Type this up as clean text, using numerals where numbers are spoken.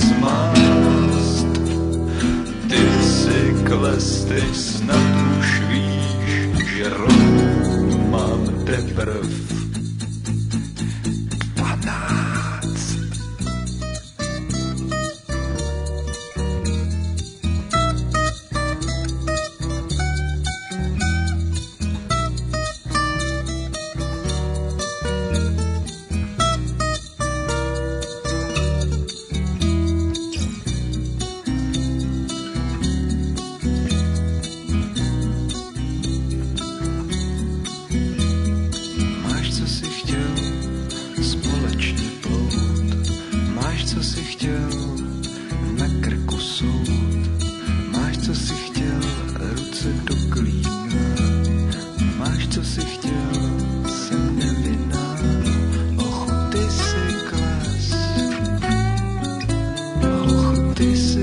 zmást. Ty si kles, teď snad už víš, že rok mám teprv 12. Společně plout, máš, co si chtěl, na krku soud, máš, co si chtěl, ruce do klína, máš, co si chtěl, jsem nevinná, ochu, ty si kles, ochu, ty si